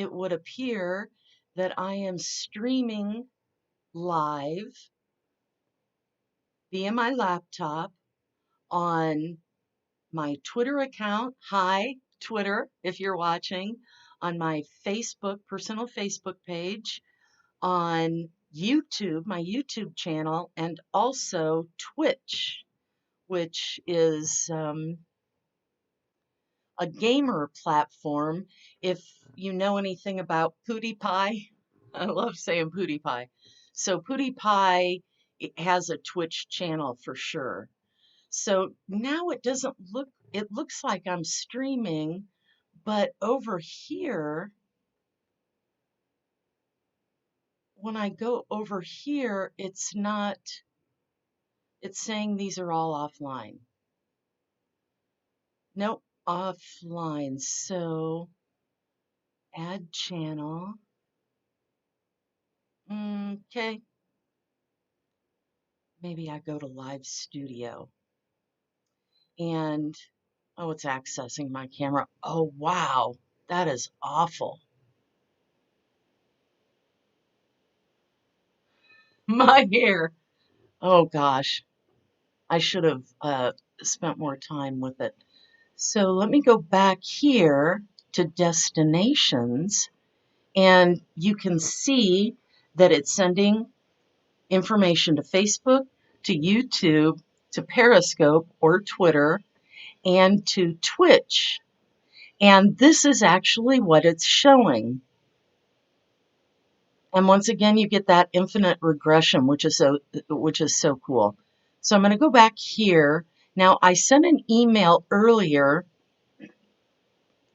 it would appear that I am streaming live via my laptop on my Twitter account. Hi, Twitter, if you're watching, on my personal Facebook page, on YouTube, my YouTube channel, and also Twitch, which is a gamer platform. If you know anything about PewDiePie, I love saying PewDiePie. So PewDiePie has a Twitch channel for sure. So now it looks like I'm streaming, but over here, when I go over here, it's saying these are all offline. Nope, offline. So add channel. Okay. Maybe I go to Live Studio. And, oh, it's accessing my camera. Oh, wow. That is awful. My hair. Oh, gosh. I should have spent more time with it. So let me go back here to destinations, and you can see that it's sending information to Facebook, to YouTube, to Periscope or Twitter, and to Twitch. And this is actually what it's showing. And once again, you get that infinite regression, which is so cool. So I'm going to go back here. Now, I sent an email earlier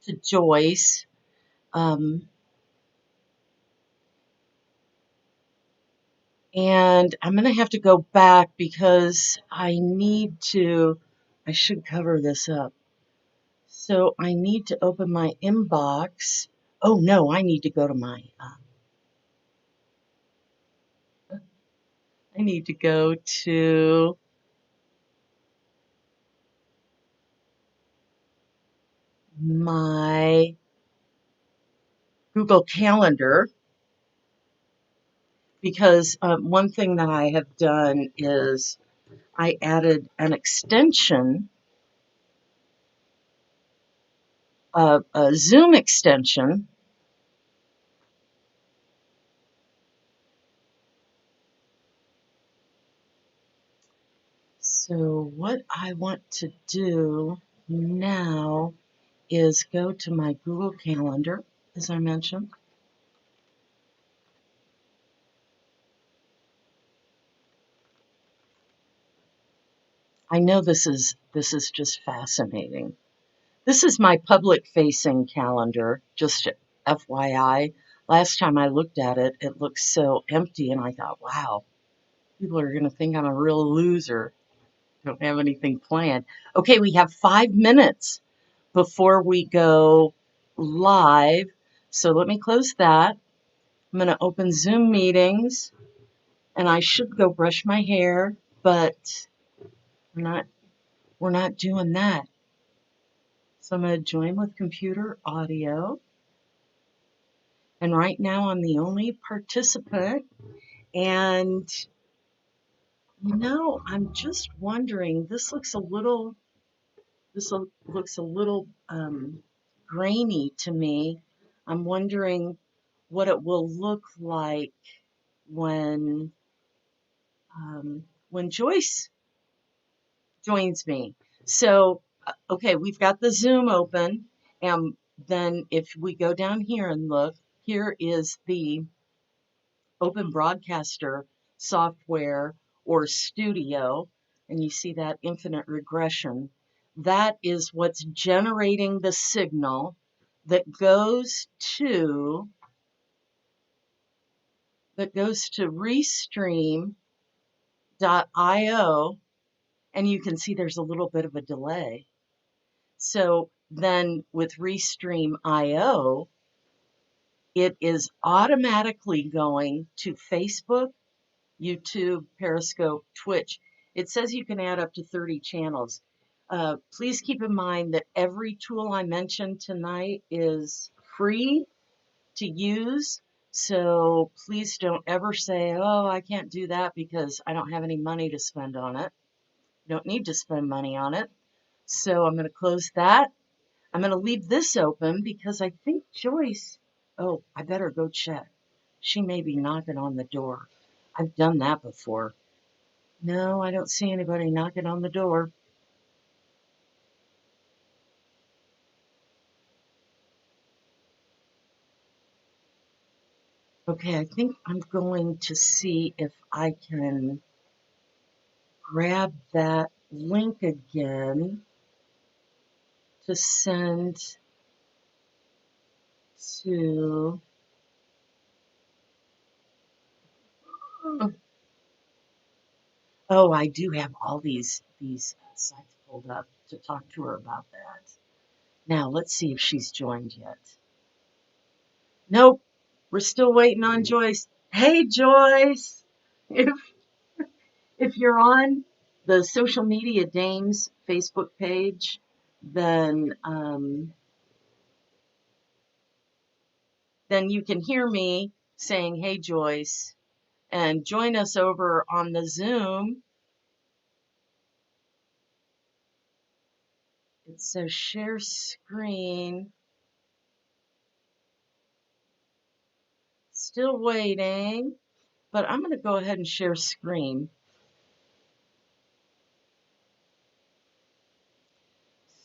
to Joyce. And I'm going to have to go back because I should cover this up. So I need to open my inbox. Oh no, I need to go to I need to go to my Google Calendar, because one thing that I have done is I added an extension, a Zoom extension. So what I want to do now is go to my Google Calendar, as I mentioned. I know this is just fascinating. This is my public-facing calendar, just FYI. Last time I looked at it, it looked so empty, and I thought, wow, people are going to think I'm a real loser. Don't have anything planned. Okay, we have 5 minutes before we go live. So let me close that. I'm going to open Zoom meetings, and I should go brush my hair, but we're not doing that. So I'm going to join with computer audio. And right now I'm the only participant. And, I'm just wondering, this looks a little grainy to me. I'm wondering what it will look like when Joyce joins me. So, okay, we've got the Zoom open, and then if we go down here and look, here is the Open Broadcaster software or studio, and you see that infinite regression. That is what's generating the signal that goes to restream.io, and you can see there's a little bit of a delay. So then with Restream.io, it is automatically going to Facebook, YouTube, Periscope, Twitch. It says you can add up to 30 channels. Please keep in mind that every tool I mentioned tonight is free to use. So please don't ever say, oh, I can't do that because I don't have any money to spend on it. You don't need to spend money on it. So I'm going to close that. I'm going to leave this open because I think Joyce, oh, I better go check. She may be knocking on the door. I've done that before. No, I don't see anybody knocking on the door. Okay, I think I'm going to see if I can grab that link again to send to, oh, I do have all these sites pulled up to talk to her about that. Now, let's see if she's joined yet. Nope, we're still waiting on Joyce. Hey, Joyce, if if you're on the Social Media Dames Facebook page, then then you can hear me saying, hey, Joyce, and join us over on the Zoom. It says share screen. Still waiting, but I'm going to go ahead and share screen.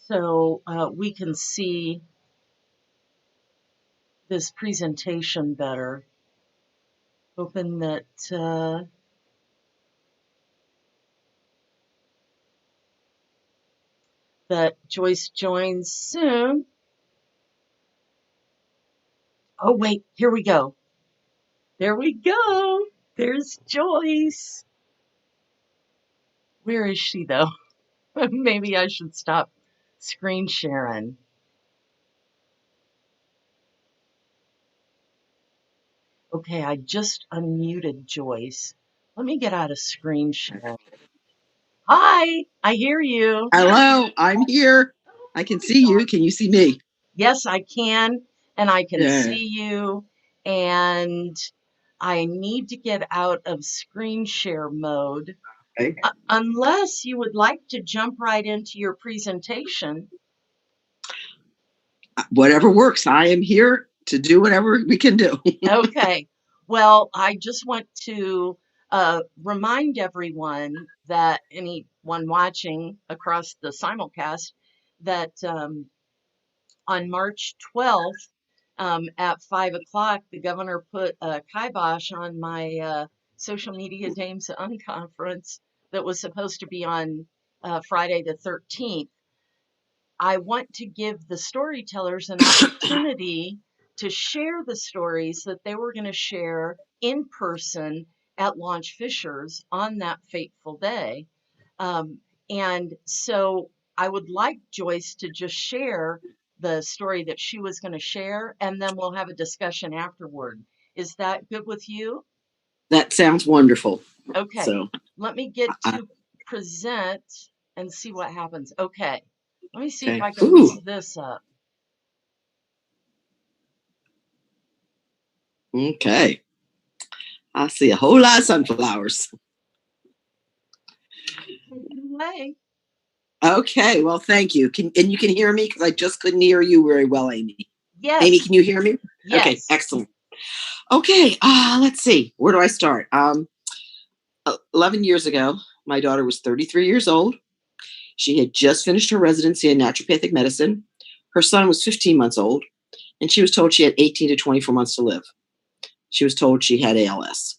So we can see this presentation better. Hoping that that Joyce joins soon. Oh, wait, here we go. There we go. There's Joyce. Where is she, though? Maybe I should stop screen sharing. Okay, I just unmuted Joyce. Let me get out of screen sharing. Hi, I hear you. Hello, I'm here. I can see you. Can you see me? Yes, I can, and I can Yeah. see you, and I need to get out of screen share mode. Okay. Unless you would like to jump right into your presentation. Whatever works. I am here to do whatever we can do. Okay. Well, I just want to remind everyone that anyone watching across the simulcast that on March 12th at 5 o'clock, the governor put a kibosh on my Social Media Dames Unconference that was supposed to be on Friday the 13th. I want to give the storytellers an opportunity to share the stories that they were going to share in person at Launch Fisher's on that fateful day. And so I would like Joyce to just share the story that she was going to share, and then we'll have a discussion afterward. Is that good with you? That sounds wonderful. Okay, So let me get to present and see what happens. Okay, let me see if okay. I can Ooh. move this up. Okay. I see a whole lot of sunflowers. Take it away. Okay. Well, thank you. And you can hear me because I just couldn't hear you very well, Amy. Yes. Amy, can you hear me? Yes. Okay. Excellent. Okay. Let's see. Where do I start? 11 years ago, my daughter was 33 years old. She had just finished her residency in naturopathic medicine. Her son was 15 months old, and she was told she had 18 to 24 months to live. She was told she had ALS.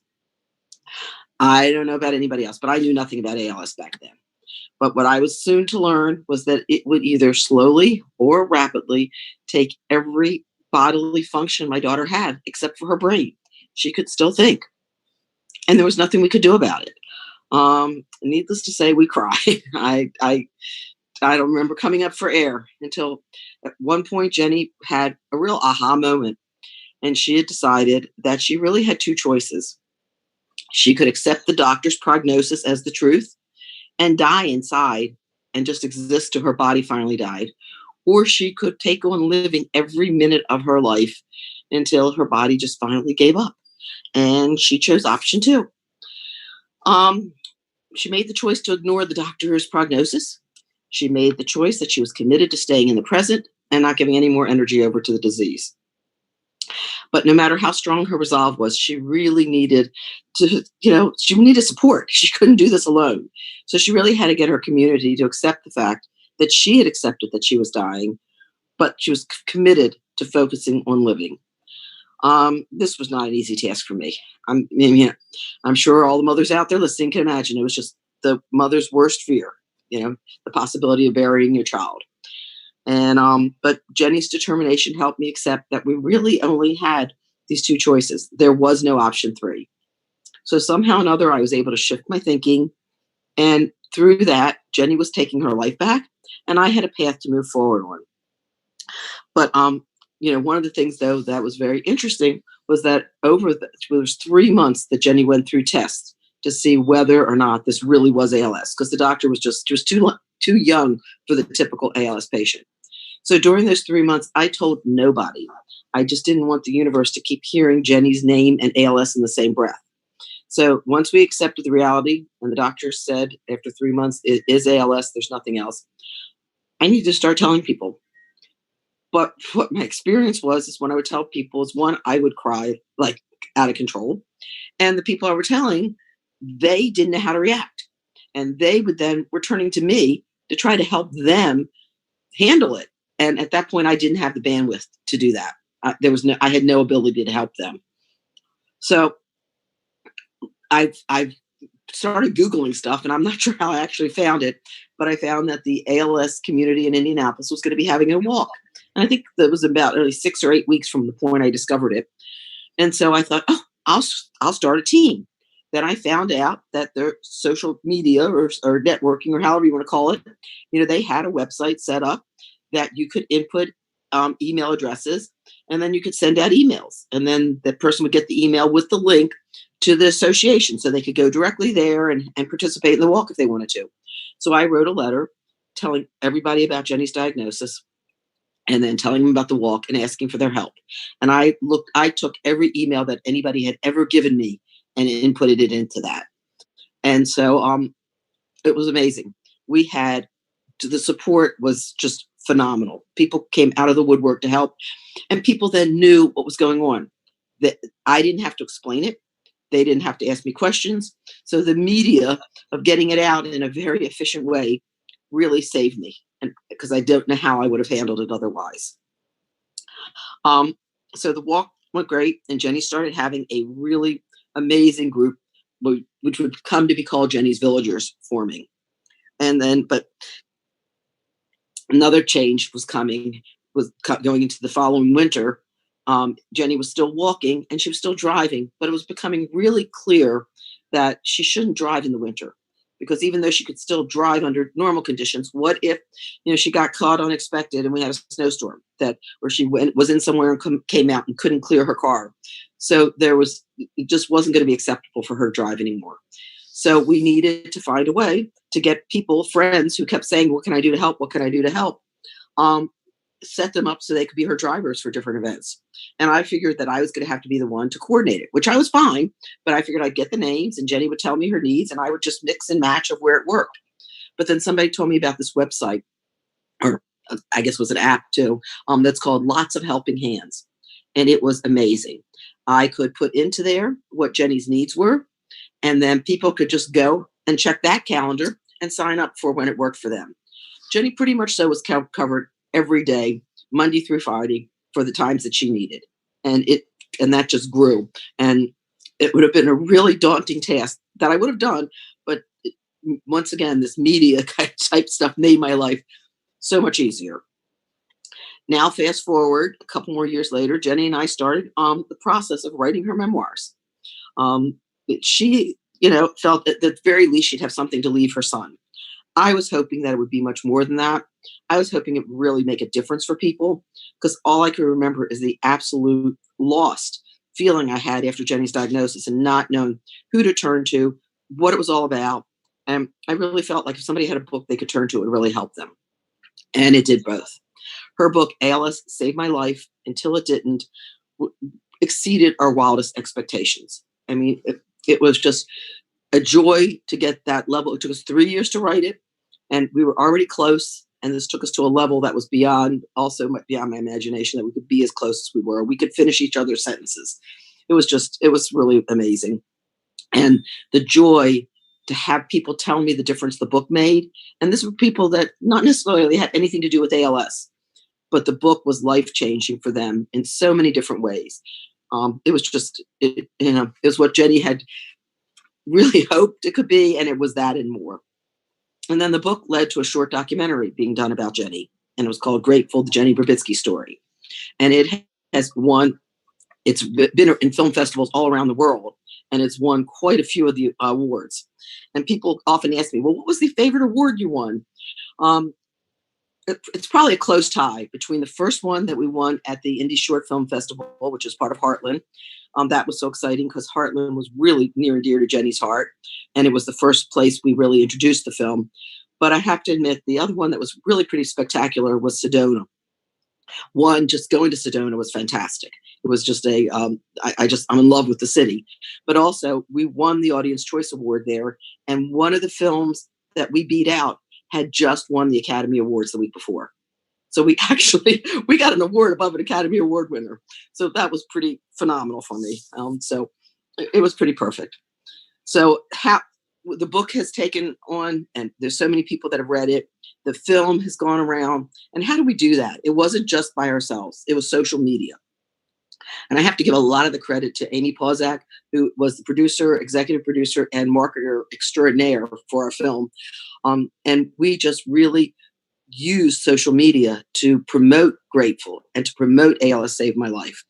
I don't know about anybody else, but I knew nothing about ALS back then. But what I was soon to learn was that it would either slowly or rapidly take every bodily function my daughter had, except for her brain. She could still think, and there was nothing we could do about it. Needless to say, we cried. I don't remember coming up for air until at one point Jenny had a real aha moment, and she had decided that she really had two choices. She could accept the doctor's prognosis as the truth and die inside and just exist till her body finally died, or she could take on living every minute of her life until her body just finally gave up. And she chose option two. Um, she made the choice to ignore the doctor's prognosis. She made the choice that she was committed to staying in the present and not giving any more energy over to the disease. But no matter how strong her resolve was, she really needed to, she needed support. She couldn't do this alone. So she really had to get her community to accept the fact that she had accepted that she was dying, but she was committed to focusing on living. This was not an easy task for me. I'm sure all the mothers out there listening can imagine it was just the mother's worst fear, the possibility of burying your child. And but Jenny's determination helped me accept that we really only had these two choices. There was no option three. So somehow or another, I was able to shift my thinking. And through that, Jenny was taking her life back, and I had a path to move forward on. But one of the things though that was very interesting was that there was 3 months that Jenny went through tests to see whether or not this really was ALS, because the doctor was too young for the typical ALS patient. So during those 3 months, I told nobody. I just didn't want the universe to keep hearing Jenny's name and ALS in the same breath. So once we accepted the reality, and the doctor said after 3 months, it is ALS, there's nothing else, I needed to start telling people. But what my experience was is when I would tell people is, one, I would cry like out of control. And the people I were telling, they didn't know how to react. And they were turning to me to try to help them handle it. And at that point, I didn't have the bandwidth to do that. I had no ability to help them. So I've started Googling stuff, and I'm not sure how I actually found it, but I found that the ALS community in Indianapolis was going to be having a walk. And I think that was about only 6 or 8 weeks from the point I discovered it. And so I thought, I'll start a team. Then I found out that their social media or networking, or however you want to call it, they had a website set up that you could input email addresses, and then you could send out emails. And then that person would get the email with the link to the association, so they could go directly there and participate in the walk if they wanted to. So I wrote a letter telling everybody about Jenny's diagnosis, and then telling them about the walk and asking for their help. And I took every email that anybody had ever given me and inputted it into that. And so it was amazing. The support was just phenomenal. People came out of the woodwork to help, and people then knew what was going on. That I didn't have to explain it. They didn't have to ask me questions. So the media of getting it out in a very efficient way really saved me, and because I don't know how I would have handled it otherwise. So the walk went great, and Jenny started having a really amazing group, which would come to be called Jenny's Villagers, forming. And then, but another change was coming, going into the following winter. Jenny was still walking and she was still driving, but it was becoming really clear that she shouldn't drive in the winter, because even though she could still drive under normal conditions, what if she got caught unexpected and we had a snowstorm where she was in somewhere and came out and couldn't clear her car. So it just wasn't going to be acceptable for her to drive anymore. So we needed to find a way to get friends who kept saying, what can I do to help? What can I do to help? Set them up so they could be her drivers for different events. And I figured that I was going to have to be the one to coordinate it, which I was fine, but I figured I'd get the names and Jenny would tell me her needs and I would just mix and match of where it worked. But then somebody told me about this website, or I guess it was an app too, that's called Lots of Helping Hands. And it was amazing. I could put into there what Jenny's needs were, and then people could just go and check that calendar and sign up for when it worked for them. Jenny pretty much so was covered every day, Monday through Friday, for the times that she needed. And that just grew. And it would have been a really daunting task that I would have done. But once again, this media type stuff made my life so much easier. Now, fast forward a couple more years later, Jenny and I started the process of writing her memoirs. She, felt that at the very least she'd have something to leave her son. I was hoping that it would be much more than that. I was hoping it would really make a difference for people, because all I could remember is the absolute lost feeling I had after Jenny's diagnosis and not knowing who to turn to, what it was all about. And I really felt like if somebody had a book they could turn to, it would really help them. And it did both. Her book, ALS Saved My Life Until It Didn't, exceeded our wildest expectations. I mean, it was just a joy to get that level. It took us 3 years to write it, and we were already close. And this took us to a level that was beyond my imagination, that we could be as close as we were. We could finish each other's sentences. It was really amazing. And the joy to have people tell me the difference the book made. And this were people that not necessarily had anything to do with ALS, but the book was life changing for them in so many different ways. It was just, it was what Jenny had really hoped it could be, and it was that and more. And then the book led to a short documentary being done about Jenny, and it was called Grateful, the Jenny Brabitsky Story. And it has won, it's been in film festivals all around the world, and it's won quite a few of the awards. And people often ask me, well, what was the favorite award you won? It's probably a close tie between the first one that we won at the Indie Short Film Festival, which is part of Heartland. That was so exciting because Heartland was really near and dear to Jenny's heart. And it was the first place we really introduced the film. But I have to admit, the other one that was really pretty spectacular was Sedona. One, just going to Sedona was fantastic. It was just I'm in love with the city. But also, we won the Audience Choice Award there. And one of the films that we beat out had just won the Academy Awards the week before. So we got an award above an Academy Award winner. So that was pretty phenomenal for me. So it was pretty perfect. So the book has taken on, and there's so many people that have read it. The film has gone around. And how do we do that? It wasn't just by ourselves. It was social media. And I have to give a lot of the credit to Amy Pauzak, who was the producer, executive producer, and marketer extraordinaire for our film. And we just really use social media to promote Grateful and to promote ALS Saved My Life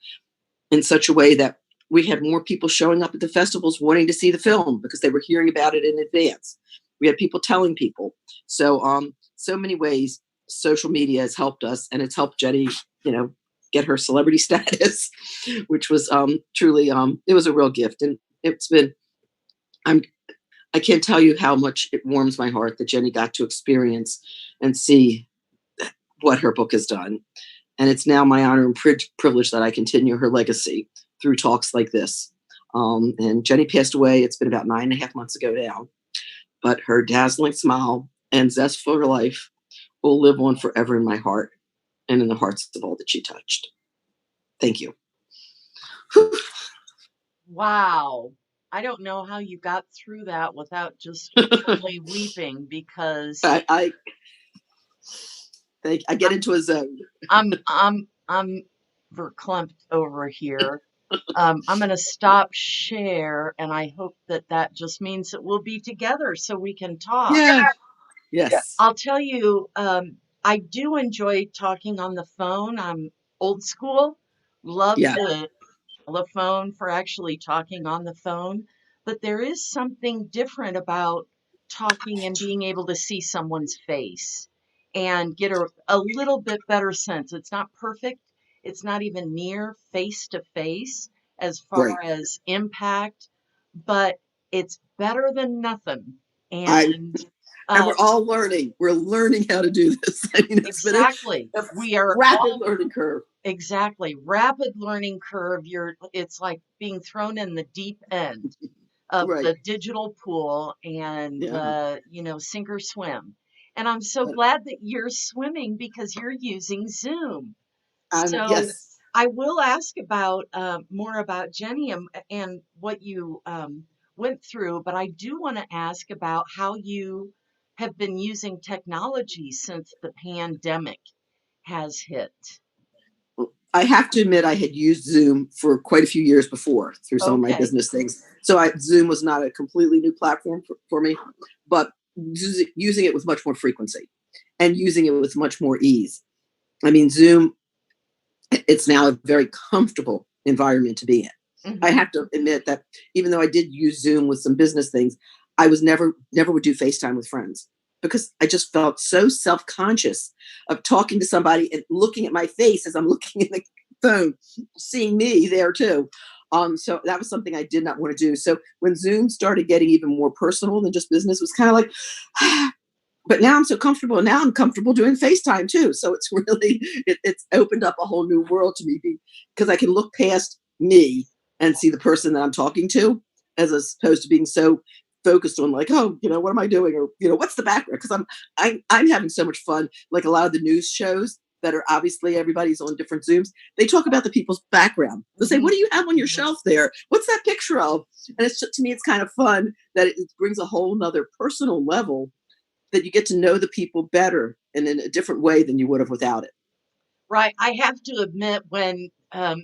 in such a way that we had more people showing up at the festivals wanting to see the film because they were hearing about it in advance. We had people telling people. So, so many ways social media has helped us, and it's helped Jenny, get her celebrity status, which was truly, it was a real gift. And it's been, I can't tell you how much it warms my heart that Jenny got to experience and see what her book has done. And it's now my honor and privilege that I continue her legacy through talks like this. And Jenny passed away. It's been about 9.5 months ago now. But her dazzling smile and zest for life will live on forever in my heart and in the hearts of all that she touched. Thank you. Wow. I don't know how you got through that without just literally weeping, because I get into a zone. I'm verklempt over here. I'm going to stop share, and I hope that just means that we'll be together so we can talk. Yeah. Yes. I'll tell you, I do enjoy talking on the phone. I'm old school, love the phone for actually talking on the phone, but there is something different about talking and being able to see someone's face and get a little bit better sense. It's not perfect. It's not even near face to face as far as impact, but it's better than nothing. And we're all learning. We're learning how to do this. I mean, it's exactly. We are rapid learning curve. Exactly. Rapid learning curve. It's like being thrown in the deep end of the digital pool and sink or swim. And I'm so glad that you're swimming because you're using Zoom. So yes. I will ask about more about Jenny and what you went through, but I do want to ask about how you have been using technology since the pandemic has hit. I have to admit, I had used Zoom for quite a few years before through some of my business things. So Zoom was not a completely new platform for me, but using it with much more frequency and using it with much more ease. I mean, Zoom, it's now a very comfortable environment to be in. Mm-hmm. I have to admit that even though I did use Zoom with some business things, I was never would do FaceTime with friends, because I just felt so self-conscious of talking to somebody and looking at my face as I'm looking in the phone, seeing me there too. So that was something I did not want to do. So when Zoom started getting even more personal than just business, it was kind of like, but now I'm so comfortable. And now I'm comfortable doing FaceTime too. So it's really, it's opened up a whole new world to me because I can look past me and see the person that I'm talking to, as opposed to being so focused on like, oh, what am I doing? Or, what's the background? Because I'm having so much fun. Like a lot of the news shows that are obviously everybody's on different Zooms. They talk about the people's background. They'll say, what do you have on your shelf there? What's that picture of? And it's just, to me, it's kind of fun that it brings a whole nother personal level, that you get to know the people better and in a different way than you would have without it. Right. I have to admit, when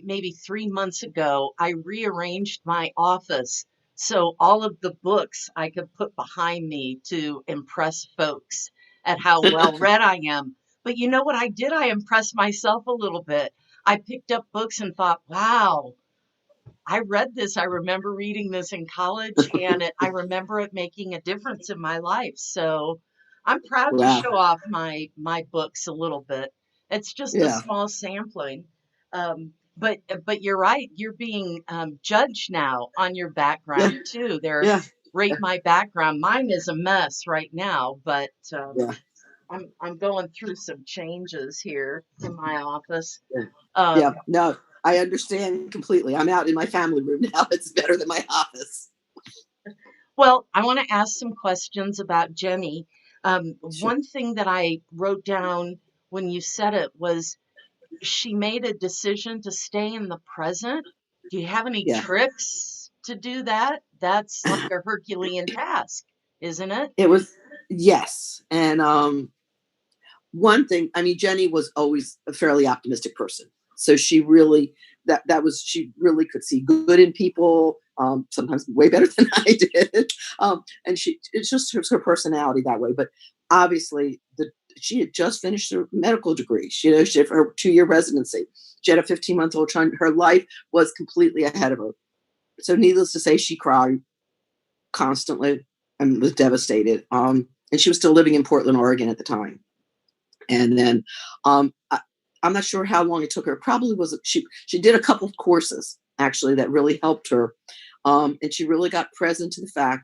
maybe 3 months ago, I rearranged my office so all of the books I could put behind me to impress folks at how well read I am. But you know what I did? I impressed myself a little bit. I picked up books and thought, wow, I read this. I remember reading this in college, and I remember it making a difference in my life. So I'm proud to Wow. show off my books a little bit. It's just a Yeah. small sampling. But you're right. You're being judged now on your Yeah. background too. They're Yeah. rate my background. Mine is a mess right now, but Yeah. I'm going through some changes here in my office. Yeah. Yeah. Um, No, I understand completely. I'm out in my family room now. It's better than my office. Well, I want to ask some questions about Jenny. Sure. One thing that I wrote down when you said it was she made a decision to stay in the present. Do you have any Yeah. tricks to do that? That's like a Herculean task, isn't it? It was, yes. And one thing, I mean, Jenny was always a fairly optimistic person. So she really, she really could see good in people, sometimes way better than I did. And it's just her personality that way. But obviously, she had just finished her medical degree. She had her 2-year residency. She had a 15-month-old child. Her life was completely ahead of her. So needless to say, she cried constantly and was devastated. And she was still living in Portland, Oregon at the time. And then I'm not sure how long it took her. It probably was, she did a couple of courses actually that really helped her. And she really got present to the fact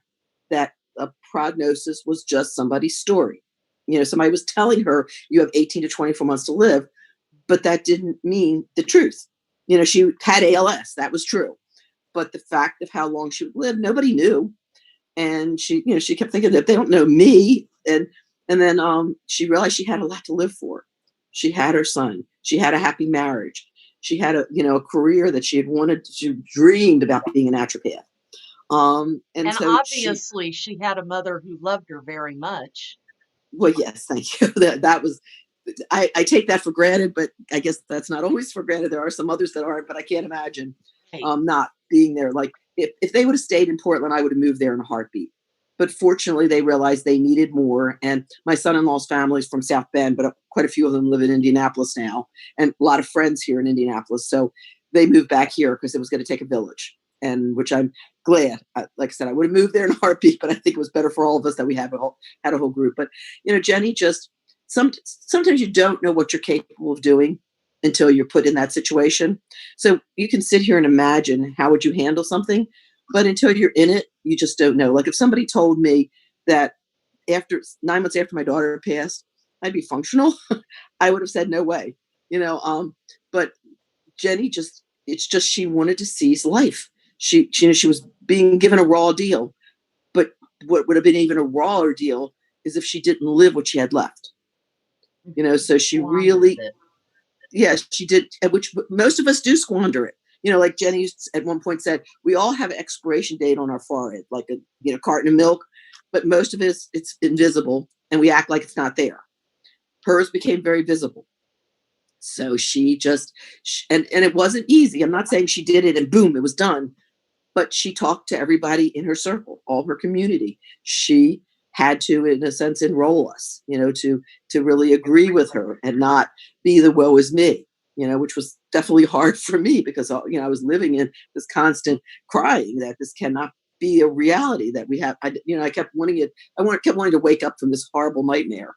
that a prognosis was just somebody's story. Somebody was telling her you have 18 to 24 months to live, but that didn't mean the truth. She had ALS, that was true. But the fact of how long she would live, nobody knew. And she kept thinking that they don't know me. And then she realized she had a lot to live for. She had her son. She had a happy marriage. She had a career that she had wanted. She dreamed about being a naturopath. And And so obviously, she had a mother who loved her very much. well, yes, thank you. That was, I take that for granted, but I guess that's not always for granted. There are some others that aren't, but I can't imagine Right. not being there. Like if they would have stayed in Portland, I would have moved there in a heartbeat. But fortunately, they realized they needed more. And my son-in-law's family is from South Bend, but quite a few of them live in Indianapolis now, and a lot of friends here in Indianapolis. So they moved back here because it was going to take a village, and which I'm glad. Like I said, I would have moved there in a heartbeat, but I think it was better for all of us that we had a whole group. But Jenny just sometimes you don't know what you're capable of doing until you're put in that situation. So you can sit here and imagine how would you handle something, but until you're in it, you just don't know. Like if somebody told me that after 9 months after my daughter passed, I'd be functional, I would have said no way. But Jenny it's just she wanted to seize life. She was being given a raw deal, but what would have been even a rawer deal is if she didn't live what she had left. So she Squandered really, it. yes, she did, which most of us do squander it. Like Jenny at one point said, we all have an expiration date on our forehead, like a carton of milk, but most of it's invisible and we act like it's not there. Hers became very visible. So she just, and it wasn't easy. I'm not saying she did it and boom, it was done, but she talked to everybody in her circle, all her community. She had to, in a sense, enroll us, to really agree with her and not be the woe is me, which was definitely hard for me because, I was living in this constant crying that this cannot be a reality that we have. I kept wanting it. Kept wanting to wake up from this horrible nightmare.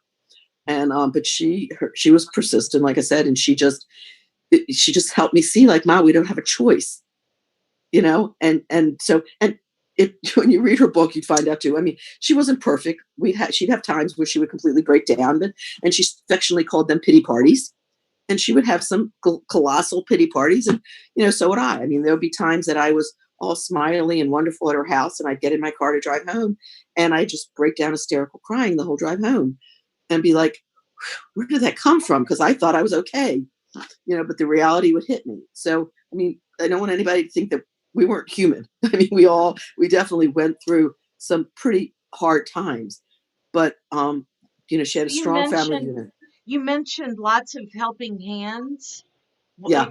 And, but she was persistent, like I said, and she just helped me see like, Mom, we don't have a choice. And so, and when you read her book, you'd find out too. I mean, she wasn't perfect. She'd have times where she would completely break down, and she affectionately called them pity parties. And she would have some colossal pity parties, and so would I. I mean, there would be times that I was all smiley and wonderful at her house, and I'd get in my car to drive home, and I just break down hysterical crying the whole drive home, and be like, "Where did that come from?" Because I thought I was okay, but the reality would hit me. So, I mean, I don't want anybody to think that we weren't human. I mean, we definitely went through some pretty hard times, but she had a You strong family mentioned unit. you mentioned lots of helping hands. Yeah.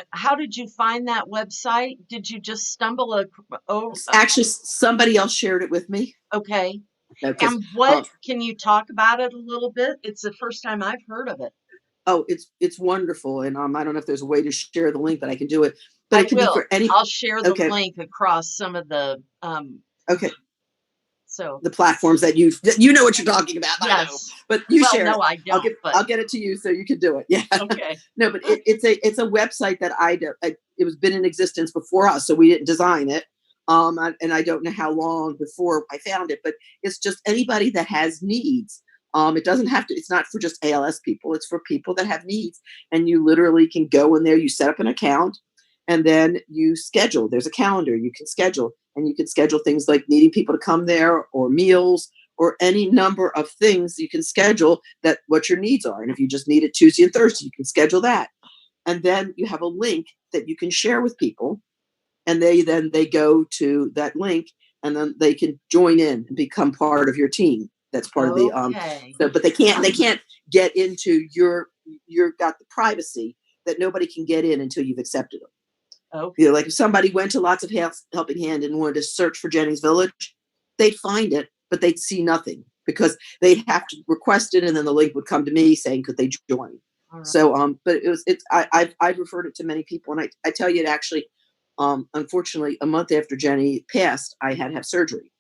How did you find that website? Did you just stumble oh, Actually, somebody else shared it with me. okay. Because And what can you talk about it a little bit? It's the first time I've heard of it. oh, it's wonderful, and I don't know if there's a way to share the link, but I can do it. But I it can be will. for any. I'll share the Okay, link across some of the okay, so the platforms that you know what you're talking about. I know, yes. but you Well, share it. no, I don't, but I'll get it to you so you can do it. Yeah. okay. No, but it's a website that it was been in existence before us, so we didn't design it. And I don't know how long before I found it, but it's just anybody that has needs. It doesn't have to. It's not for just ALS people. It's for people that have needs, and you literally can go in there. You set up an account, and then you schedule. There's a calendar you can schedule, and you can schedule things like needing people to come there, or meals, or any number of things you can schedule that what your needs are. And if you just need it Tuesday and Thursday, you can schedule that. And then you have a link that you can share with people, and they go to that link, and then they can join in and become part of your team. That's part of the Okay. so, but they can't get into you've got the privacy that nobody can get in until you've accepted them. Okay. Like if somebody went to lots of helping hand and wanted to search for Jenny's Village, they'd find it, but they'd see nothing because they'd have to request it, and then the link would come to me saying, could they join? All right. So, but I've referred it to many people, and I tell you, it actually, unfortunately, a month after Jenny passed, I had to have surgery,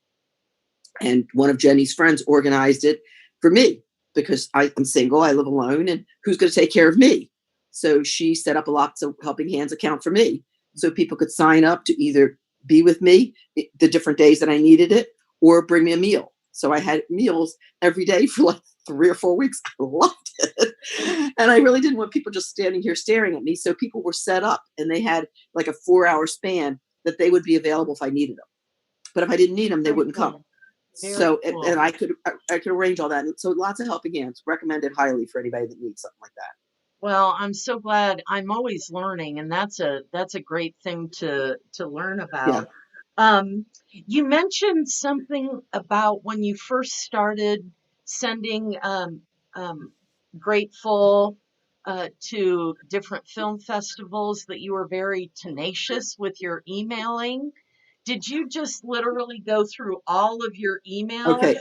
and one of Jenny's friends organized it for me because I'm single, I live alone, and who's going to take care of me? So she set up a lots of helping hands account for me, so people could sign up to either be with me the different days that I needed it, or bring me a meal. So I had meals every day for like 3 or 4 weeks. I loved it. And I really didn't want people just standing here staring at me. So people were set up, and they had like a 4-hour span that they would be available if I needed them. But if I didn't need them, they Very wouldn't come. cool. Very So, and cool. I could arrange all that. So lots of helping hands, recommended highly for anybody that needs something like that. Well, I'm so glad. I'm always learning, and that's a great thing to learn Yeah. about. You mentioned something about when you first started sending um, Grateful to different film festivals that you were very tenacious with your emailing. Did you just literally go through all of your emails? Okay.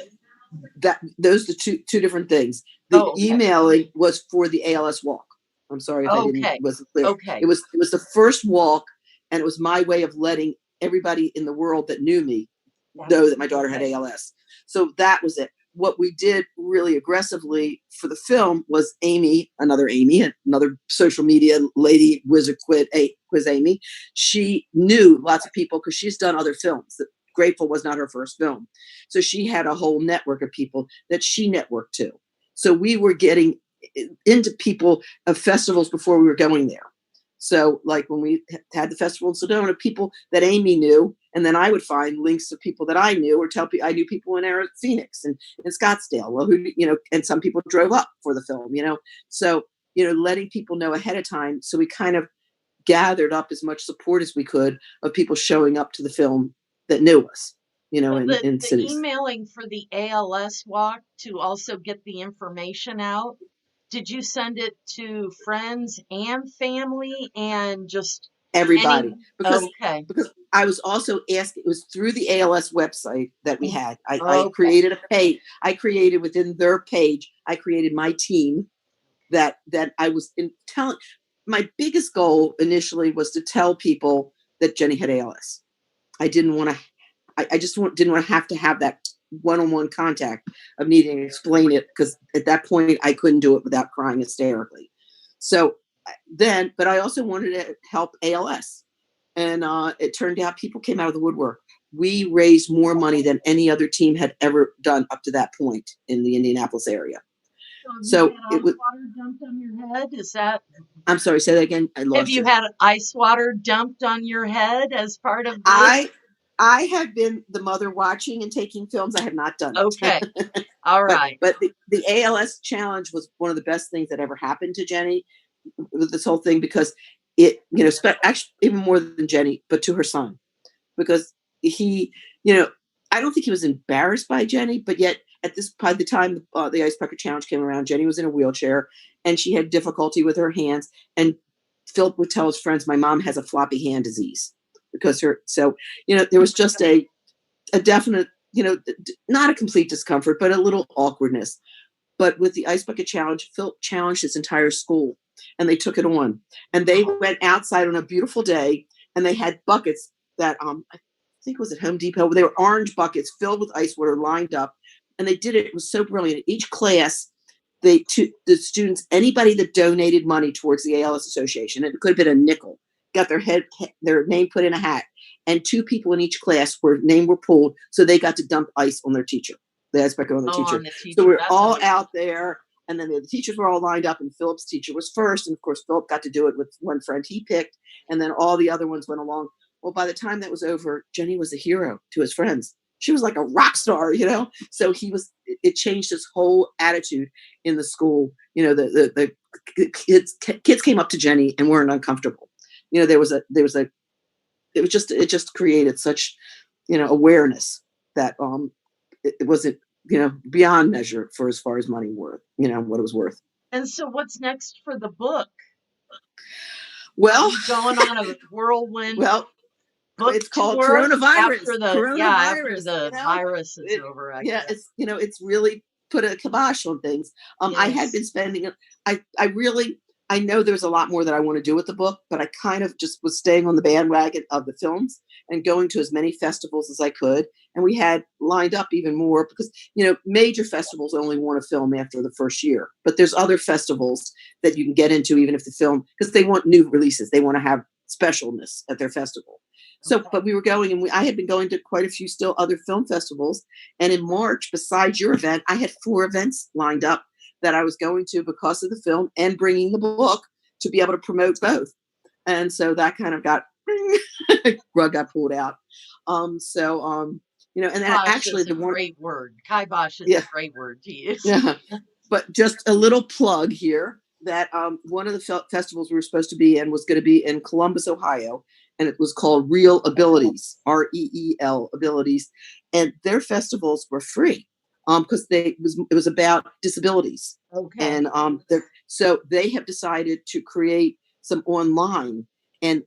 Those are two different things. The Oh, okay. emailing was for the ALS walk. I'm sorry if I didn't Okay. wasn't clear. Okay. It was the first walk, and it was my way of letting everybody in the world that knew me know that my daughter had Okay. ALS. So that was it. What we did really aggressively for the film was Amy, another social media lady, wizard quiz Amy. She knew lots of people because she's done other films. Grateful was not her first film. So she had a whole network of people that she networked to. So we were getting into people of festivals before we were going there. So like when we had the festival in Sedona, people that Amy knew, and then I would find links to people that I knew, or tell people I knew people in Phoenix and in Scottsdale. Well, and some people drove up for the film. So, letting people know ahead of time. So we kind of gathered up as much support as we could of people showing up to the film that knew us, So in the cities. emailing for the ALS walk to also get the information out, did you send it to friends and family and just any? Everybody, because Okay. I was also asked. It was through the ALS website that we had. I Okay. created a page. I created within their page. I created my team that I was in telling. My biggest goal initially was to tell people that Jenny had ALS. I didn't want to. I just didn't want to have that one-on-one contact of needing to explain it, because at that point I couldn't do it without crying hysterically. So but I also wanted to help ALS. And it turned out people came out of the woodwork. We raised more money than any other team had ever done up to that point in the Indianapolis area. So have you So had it ice was. water dumped on your head? Is that I'm sorry. Say that again. I have lost you you. had ice water dumped on your head as part of this? I I have been the mother watching and taking films. I have not done it. Okay. All but right. but the ALS challenge was one of the best things that ever happened to Jenny with this whole thing, because it, actually even more than Jenny, but to her son, because he, I don't think he was embarrassed by Jenny, but yet by the time the Ice Bucket Challenge came around, Jenny was in a wheelchair and she had difficulty with her hands. And Philip would tell his friends, "My mom has a floppy hand disease," because there was just a definite, not a complete discomfort, but a little awkwardness. But with the Ice Bucket Challenge, Phil challenged his entire school and they took it on. And they went outside on a beautiful day and they had buckets that I think it was at Home Depot. They were orange buckets filled with ice water lined up. And they did it. It was so brilliant. Each class, the students, anybody that donated money towards the ALS Association, it could have been a nickel, got their name put in a hat. And two people in each class name were pulled, so they got to dump ice on their teacher, the ice bucket on the Oh, teacher. on the So teacher. we're That's all amazing. out there, and then the teachers were all lined up, and Philip's teacher was first. And of course, Philip got to do it with one friend he picked, and then all the other ones went along. Well, by the time that was over, Jenny was a hero to his friends. She was like a rock star. So it changed his whole attitude in the school. The kids came up to Jenny and weren't uncomfortable. It just created such, awareness that it wasn't, beyond measure for as far as money worth, what it was worth. And so what's next for the book? Are Well, you going on a whirlwind well, book it's called tour coronavirus. after Coronavirus, the virus is over, I yeah, guess. it's really put a kibosh on things. I had Yes. been spending. I know there's a lot more that I want to do with the book, but I kind of just was staying on the bandwagon of the films and going to as many festivals as I could. And we had lined up even more because, major festivals only want to film after the first year, but there's other festivals that you can get into even if the film, because they want new releases. They want to have specialness at their festival. So, Okay. but we were going, and I had been going to quite a few still other film festivals. And in March, besides your event, I had 4 events lined up that I was going to because of the film and bringing the book to be able to promote both. And so that kind of rug got pulled out. And then Kibosh actually is a the one, great word. Kibosh is a yeah, great word to use. yeah. But just a little plug here that one of the festivals we were supposed to be in was going to be in Columbus, Ohio, and it was called Real Abilities, REEL Abilities, and their festivals were free because it was about disabilities, Okay. and so they have decided to create some online, and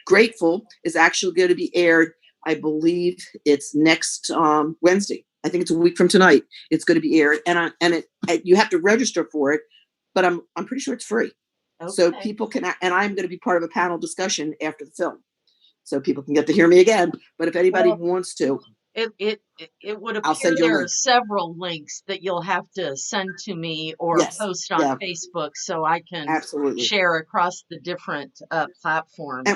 Grateful is actually going to be aired. I believe it's next Wednesday. I think it's a week from tonight. It's going to be aired, and you have to register for it, but I'm pretty sure it's free, so Okay. people can. And I'm going to be part of a panel discussion after the film, so people can get to hear me again. But if anybody Well, wants to, it would I'll appear send you a there are link. several links that you'll have to send to me or Yes, post on yeah, Facebook so I can absolutely. share across the different And platforms.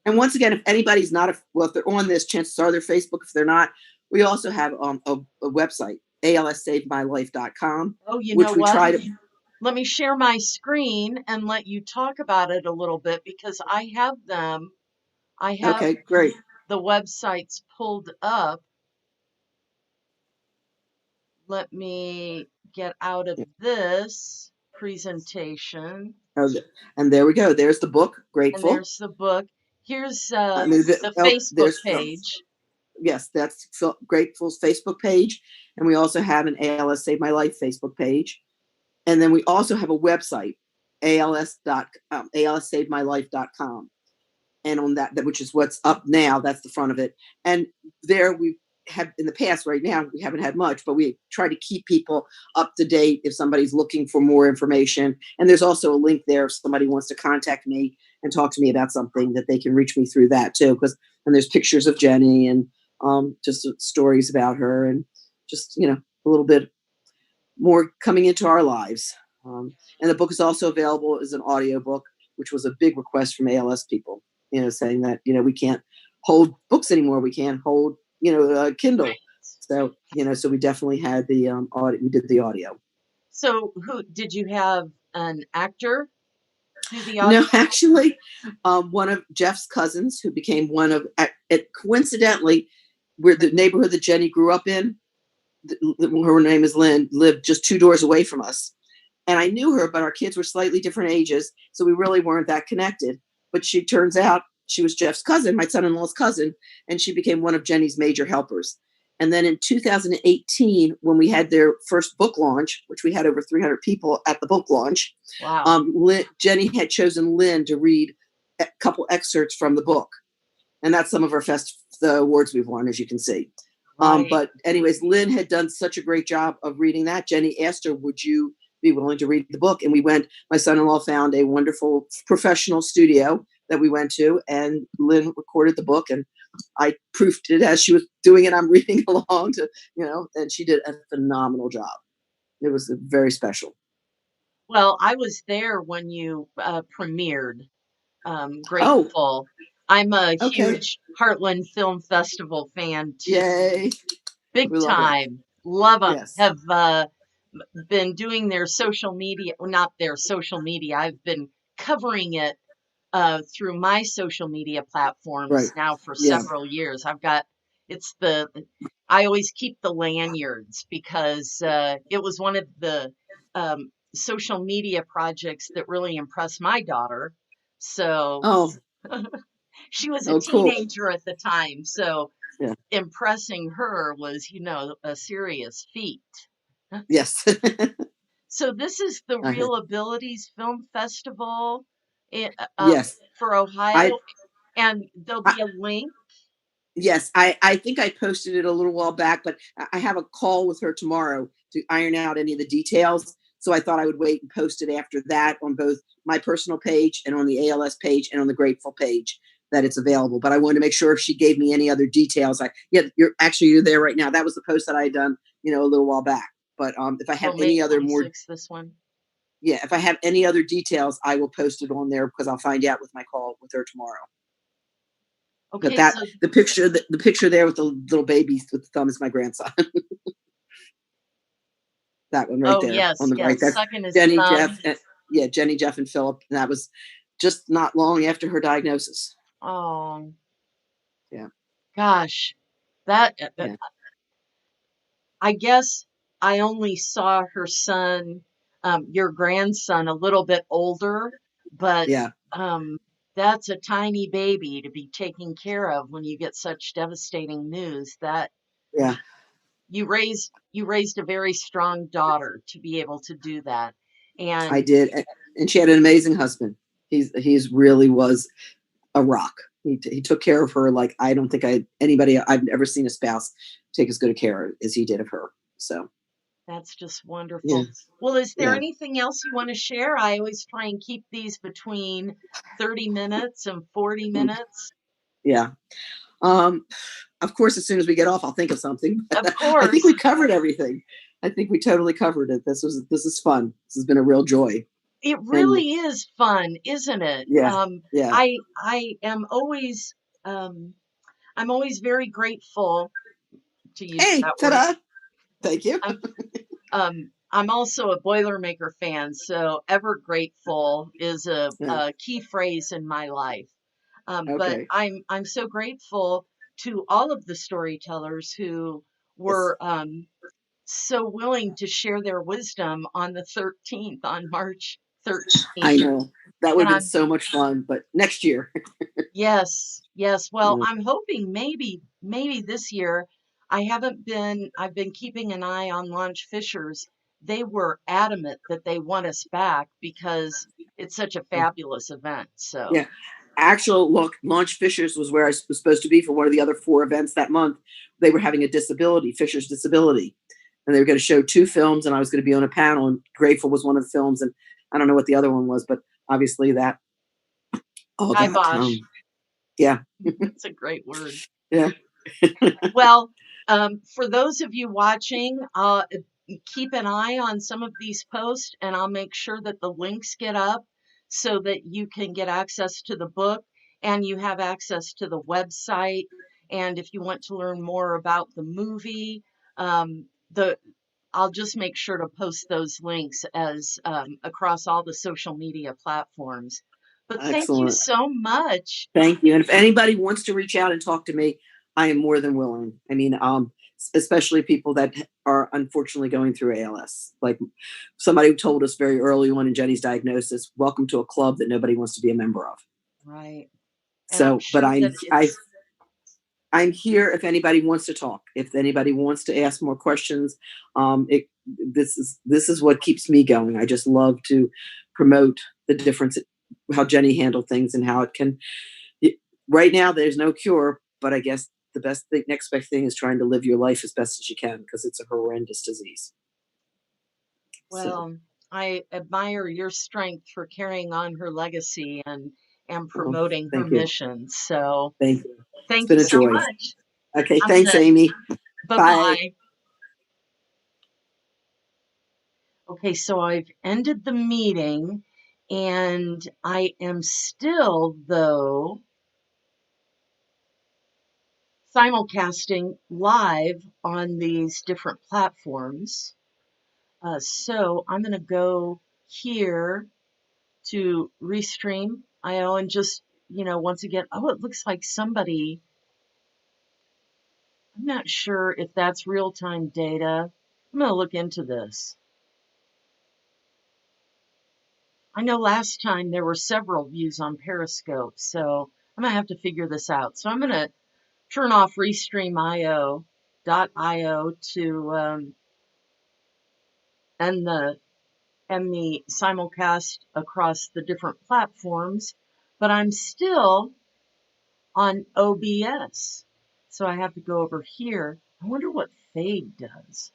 and once again, if anybody's not if they're on this, chances are they're Facebook. If they're not, we also have a website, alssavemylife.com, Oh, you know which we what? try to. Let me share my screen and let you talk about it a little bit because I have them. I have Okay, great. the websites pulled up. Let me get out of this presentation. Oh, and there we go. There's the book, And Grateful. there's the book. Here's I mean, the Facebook there's Phil. page. Yes, that's Phil Grateful's Facebook page, and we also have an ALS Save My Life Facebook page, and then we also have a website, alssavemylife.com, and on that, which is what's up now, that's the front of it, and there we have in the past. Right now, we haven't had much, but we try to keep people up to date if somebody's looking for more information. And there's also a link there if somebody wants to contact me and talk to me about something, that they can reach me through that too. And there's pictures of Jenny and just stories about her, and just a little bit more coming into our lives. And the book is also available as an audio book, which was a big request from ALS people. saying that, we can't hold books anymore. We can't hold, Kindle. So, so we definitely had the audio. We did the audio. So, who did you have an actor do the audio? No, actually, one of Jeff's cousins, who became one of, coincidentally, where the neighborhood that Jenny grew up in, her name is Lynn, lived just 2 doors away from us. And I knew her, but our kids were slightly different ages, so we really weren't that connected. But she turns out she was Jeff's cousin, my son-in-law's cousin, and she became one of Jenny's major helpers. And then in 2018, when we had their first book launch, which we had over 300 people at the book launch, Wow. Jenny had chosen Lynn to read a couple excerpts from the book. And that's some of the awards we've won, as you can see. Right. But anyways, Lynn had done such a great job of reading that. Jenny asked her, would you be willing to read the book? And we went, my son-in-law found a wonderful professional studio that we went to, and Lynn recorded the book, and I proofed it as she was doing it. I'm reading along to, and she did a phenomenal job. It was very special. Well, I was there when you premiered Oh, Grateful. I'm a okay. huge Heartland Film Festival fan too. Yay. Big We love that. time. Love them. Yes. Have been doing their social media, well, not their social media. I've been covering it through my social media platforms Right. now for Yeah. several years. I always keep the lanyards because it was one of the social media projects that really impressed my daughter. So Oh, she was a cool. teenager at the time. So Yeah. impressing her was, a serious feat. Yes. So this is the I Real Abilities Film Festival Yes. for Ohio, and there'll be a link. Yes, I think I posted it a little while back, but I have a call with her tomorrow to iron out any of the details. So I thought I would wait and post it after that on both my personal page and on the ALS page and on the Grateful page that it's available. But I wanted to make sure if she gave me any other details. You're there right now. That was the post that I had done, a little while back. But if I have any other more, this one. Yeah, if I have any other details, I will post it on there because I'll find out with my call with her tomorrow. Okay, but the picture there with the little baby with the thumb is my grandson. That one right there. Yes, on the right. That's sucking his Jenny, thumb. Jeff, Jenny, Jeff, and Philip. And that was just not long after her diagnosis. Oh, yeah. Gosh, that Yeah. I guess I only saw her son, your grandson, a little bit older, but Yeah. That's a tiny baby to be taken care of when you get such devastating news. That Yeah. you raised a very strong daughter to be able to do that. And I did, and she had an amazing husband. He's really was a rock. He took care of her like I don't think I've ever seen a spouse take as good a care as he did of her. So that's just wonderful. Yeah. Well, is there Yeah. anything else you want to share? I always try and keep these between 30 minutes and 40 minutes. Yeah. Of course, as soon as we get off, I'll think of something. Of course. I think we covered everything. I think we totally covered it. This is fun. This has been a real joy. It really is fun, isn't it? Yeah. Yeah. I am always I'm always very grateful to use Hey, that ta-da. word. Thank you. I'm also a Boilermaker fan, so ever grateful is a key phrase in my life. But Okay. I'm so grateful to all of the storytellers who were so willing to share their wisdom on the 13th, on March 13th. I know. That would And have been so much fun, but next year. yes. Well, I'm hoping maybe this year. I've been keeping an eye on Launch Fishers. They were adamant that they want us back because it's such a fabulous event. So Yeah. Actual Launch Fishers was where I was supposed to be for one of the other 4 events that month. They were having a disability, Fisher's disability. And they were going to show 2 films, and I was going to be on a panel, and Grateful was one of the films, and I don't know what the other one was, but obviously that all got yeah. That's a great word. Yeah. Well, for those of you watching, keep an eye on some of these posts, and I'll make sure that the links get up so that you can get access to the book. and you have access to the website. And if you want to learn more about the movie, the I'll just make sure to post those links as across all the social media platforms. But thank you Excellent. so much. Thank you. And if anybody wants to reach out and talk to me, I am more than willing. I mean, especially people that are unfortunately going through ALS. Like somebody who told us very early on in Jenny's diagnosis, welcome to a club that nobody wants to be a member of. Right. And I'm So, but sure that it's I'm here if anybody wants to talk. If anybody wants to ask more questions, this is what keeps me going. I just love to promote the difference, how Jenny handled things, and how it can. Right now, there's no cure, but I guess the best thing, next best thing, is trying to live your life as best as you can because it's a horrendous disease. So, well, I admire your strength for carrying on her legacy and promoting her thank you, mission. So thank you. It's thank been you a so joy. much. Okay, I'm thanks, gonna Amy. bye Bye. bye. Okay, so I've ended the meeting and I am still, though, simulcasting live on these different platforms. So I'm going to go here to Restream IO and just, once again, oh, it looks like somebody, I'm not sure if that's real-time data. I'm going to look into this. I know last time there were several views on Periscope, so I'm going to have to figure this out. So I'm going to turn off restreamio.io to end the simulcast across the different platforms, but I'm still on OBS. So I have to go over here. I wonder what fade does.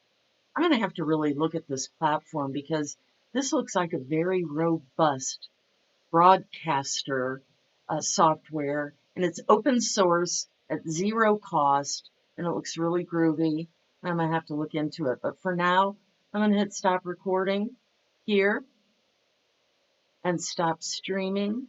I'm going to have to really look at this platform because this looks like a very robust broadcaster software, and it's open source at zero cost, and it looks really groovy. I'm going to have to look into it. But for now, I'm going to hit stop recording here and stop streaming.